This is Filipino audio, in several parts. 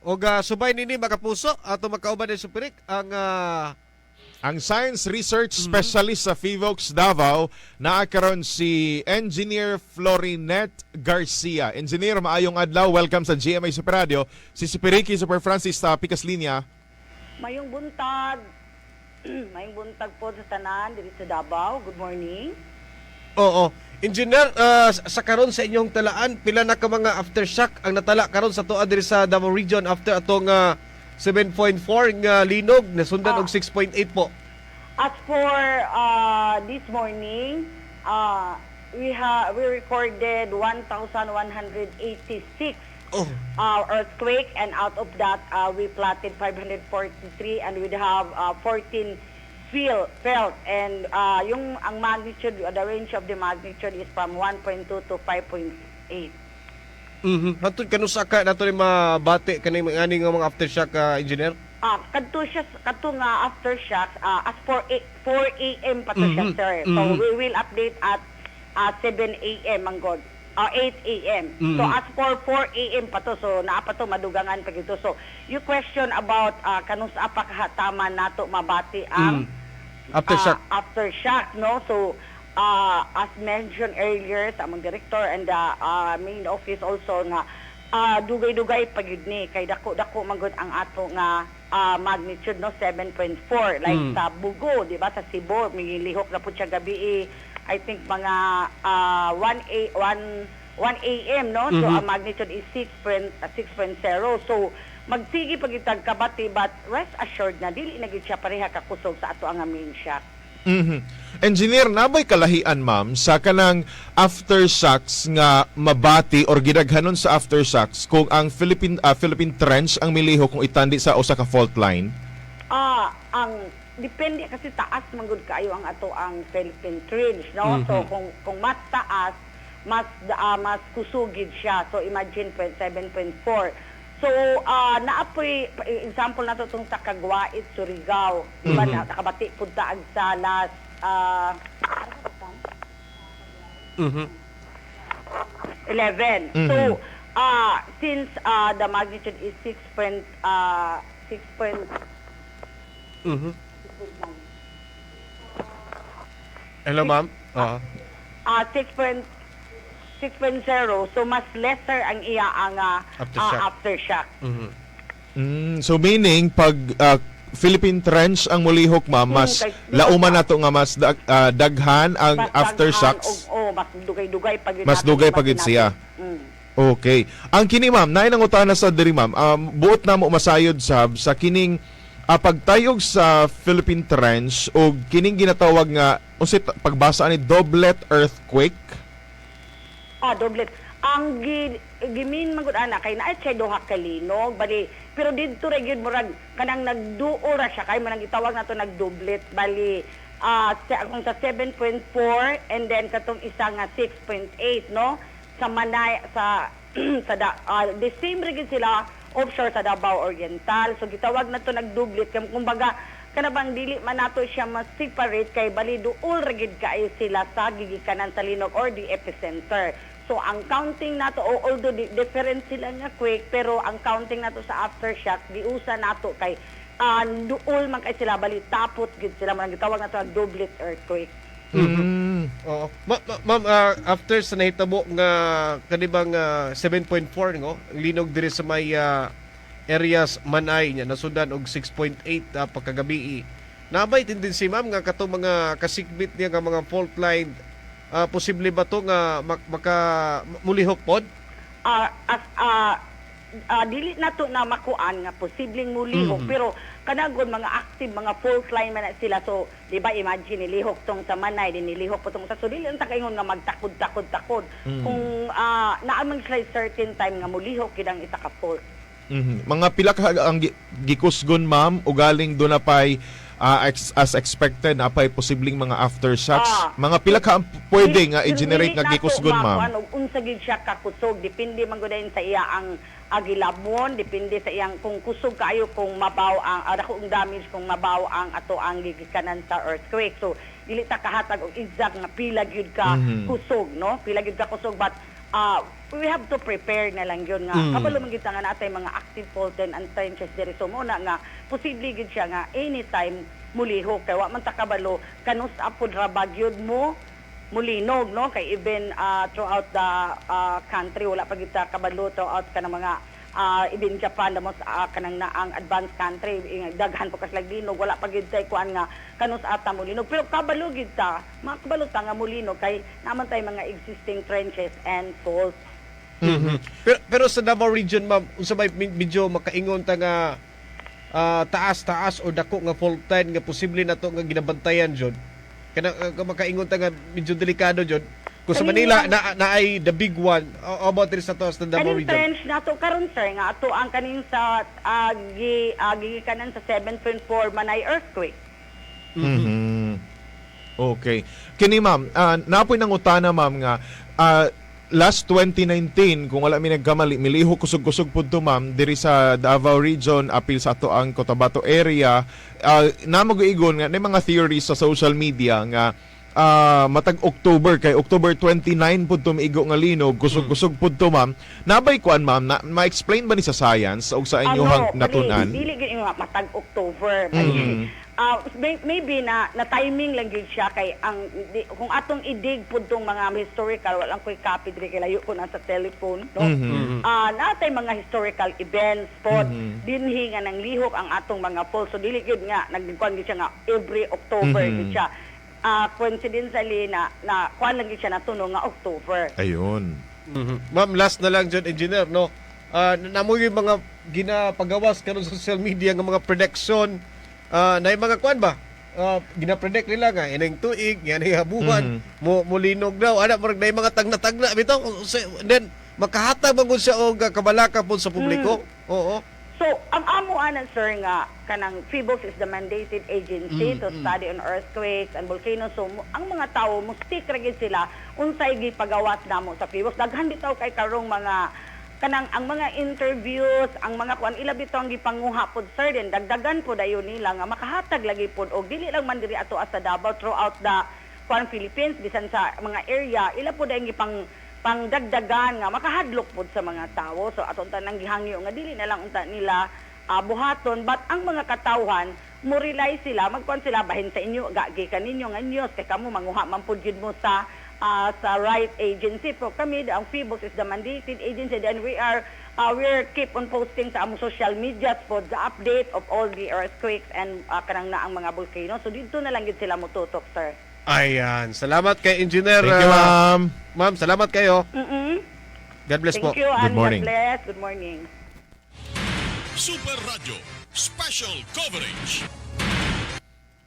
O subay nini makapuso ato makauban ni Supirik Ang Science Research Specialist sa FIVOX Davao, naakaroon si Engineer Florinet Garcia. Engineer, maayong adlaw. Welcome sa GMA Super Radio. Si Supiriki Super Francis sa Pikas Linya. Mayong buntag. Mayong buntag po sa tanan diri sa Davao. Good morning. Oo. Engineer, sa karon sa inyong talaan, pila na ka mga aftershock ang natala karon sa tuwa diri sa Davao Region after atong 7.4 nga linog nasundan og 6.8 po. As for this morning, we recorded 1,186 Oh. earthquake, and out of that we plotted 543, and we have 14 felt, and yung ang magnitude, the range of the magnitude is from 1.2 to 5.8. Hatod kanusa ka nato ni mabati kanay mga ani nga mga aftershock, engineer? Kadto nga aftershocks, as for 4 a.m. pa to siya, sir. So we will update at 7 a.m. ang god. 8 a.m. So as for 4 a.m. pa to, so naa pa to madugangan pa gito. So you question about kanusa pa kahataman nato mabati ang aftershock, no? So as mentioned earlier sa among director and the main office also nga dugay-dugay pagyud ni kay dako-dako magud ang ato nga magnitude, no, 7.4 like sa Bugo, di ba, sa Cebu milihok na pud siya gabi, I think mga 1 a.m. no, so ang magnitude is 6.0. So magsigi pagitag kabati, but rest assured na dili na gid siya pareha kakusog sa ato ang main shock. Engineer, nabay kalahian ma'am sa kanang aftershocks nga mabati or gidaghanon sa aftershocks kung ang Philippine Trench ang miliho kung itandi sa usa ka fault line? Ang depende kasi taas manggod kaayo ang ato ang Philippine Trench, no? So kung mas taas, mas kusugid siya. So imagine 7.4. So, naapoy, example na to itong sa Caguait, Surigao. Diba, nakabati punta ang Salas. 11. So, since the magnitude is 6. Hello, ma'am. 6.0, so mas lesser ang iya ang aftershock. So meaning pag Philippine Trench ang mulihok ma'am, mas lauman nato nga mas daghan ang aftershocks. Mas dugay-dugay pagid. Mas dugay pagid siya. Okay. Ang kini ma'am, naay nang utana sa diri ma'am. Buot na mo masayod sa kining pagtayog sa Philippine Trench o kining ginatawag nga usit pagbasa ni Doblet earthquake. Doblet. Ang gimin magud ana kay naay siya duha ka linog, bali pero didto ra gyud murag kanang nagduo ra siya kay manang gitawag nato nagdoblet, bali kung sa 7.4 and then katong isa nga 6.8, no, sa Manay sa the same rig sila offshore sa Davao Oriental, so gitawag nato nagdoblet kumbaga kanabang dili man nato siya mas-separate kay bali duol ra gyud kaayo sila sa gigikanan sa linog or the epicenter. So ang counting nato, although different sila nga quake, pero ang counting nato sa aftershock diusa nato kay duol man kay sila, bali tapot gid sila, man gitawag nato ang doblet earthquake. Oo. Ma'am, after sa nahitabo nga kanibang 7.4 ngo, linog diri sa may areas Manay nya nasundan og 6.8 pagkagabi. Nabay tendency ma'am nga katong mga kasigbit niya nga mga fault line, posible ba to nga mulihok pod? Dili nato na makuan nga posibleng mulihok, pero kanagon mga active mga fault line man na sila. So di ba, imagine nilihok tong sa Manay, din nilihok po tong sa Sudil, ang takaingon nga magtakod. Kung naamang sila certain time nga mulihok kidang isa ka fault. Mga pila ka ang gikusgon ma'am ugaling do na pay as expected na pay posibleng mga aftershocks. Mga pila ka ang pwede nga i-generate nga gikusgon ma'am? Unsa gid siya kakusog, depende man gud sa iya ang agilabon, depende sa iyang kung kusog kaayo, kung mabaw ang dakong damage, kung mabaw ang ato ang gigikanan sa earthquake. So dili ta kahatag og exact nga pila gyud ka kusog, no? Pila gyud ka kusog, but we have to prepare na lang yun nga. Kabalo man kita nga natay mga active fault and trenches diri. So muna nga, posible gid siya nga anytime mulihok. Kaya wa man ta kabalo, kanus apod ra bagyod mo, mulinog, no? Kay even throughout the country, wala pa kita kabalo throughout ka ng mga even Japan, damos kanang naang advanced country, daghan po kaslag linog, wala pa gid tay kuan nga kanus ata mulinog. Pero kabalo gid ta, makabalo ta nga mulinog kay naman tay mga existing trenches and faults. Pero sa Davao region, ma'am, unsa may medyo makaingon ta nga taas-taas o dako nga fault line nga posible na to nga ginabantayan jud. Kana makaingon ta nga medyo delikado jud. Kung sa Manila na ay the big one, how about this sa to sa Davao Kaning region? trench na to karon sir nga ato ang kaning sa gigikanan sa 7.4 Manay earthquake. Okay. Kini ma'am, napoy nang utana ma'am nga last 2019 kung wala mi nagkamali milihok kusog-kusog pud to ma'am diri sa Davao region apil sa ato ang Cotabato area. Namo giigon nga may mga theories sa social media nga matag October kay October 29 pud to miigo nga linog kusog-kusog pud to ma'am. Nabay kuan ma'am ma-explain ba ni sa science o sa inyohang natunan? Dili gid nga matag October. Maybe na timing lang gid siya kay kung atong idig pud tong mga historical walang koy copy diri kay layo ko na sa telephone, no. Natay mga historical events pod dinhi nga nang lihok ang atong mga falls. So dili gid nga nagkuan gid siya nga every October gid siya. Coincidentally na kuan lang gid siya natuno nga October. Ayun. Ma'am, last na lang dyan, engineer, no? Namoy yung mga ginapagawas karon sa social media ng mga prediction na yung mga kuan ba? Ginapredict nila nga, inang tuig, yan yung habuhan, mulinog daw. Marag na yung mga tagna-tagna. Bitaw, then, makahatag magod siya o kabalaka po sa publiko. Oo. So, ang amuanan, sir, nga, kanang PHIVOLCS is the mandated agency to study on earthquakes and volcanoes. So, ang mga tao, mustik ragid sila, unsay gipagawas namo sa PHIVOLCS. Daghan bitaw kay karong mga, kanang ang mga interviews, ang mga kuan ila bitaw ang gipanguha pod, sir, din dagdagan po dayon nila nga makahatag lagi pod og dili lang man diri ato sa Davao throughout the Philippines, bisan sa mga area, ila po dayon gipang pangdagdagan nga makahadlok pod sa mga tawo. So aton tanang gihangyo nga dili na lang unta nila buhaton, but ang mga katawhan mo rely sila, magkuan sila bahin sa inyo, gagi kaninyo nga news kay kamo manguha man pod jud mo sa right agency. Pero kami, ang PHIVOLCS is the mandated agency, and we're keep on posting sa among social media for the update of all the earthquakes and kanang naang mga volcanoes. So dito na lang gid sila mututok, sir. Ayan. Salamat kay engineer. Thank you, ma'am. Ma'am, salamat kayo. God bless po. Thank you, Good and morning. God bless. Good morning. Super Radio Special Coverage.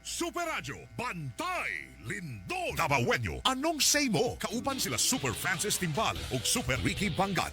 Super Radio Bantay Lindol Dabawenyo. Anong say mo? Kauban sila Super Francis Timbal ug Super Ricky Bangat.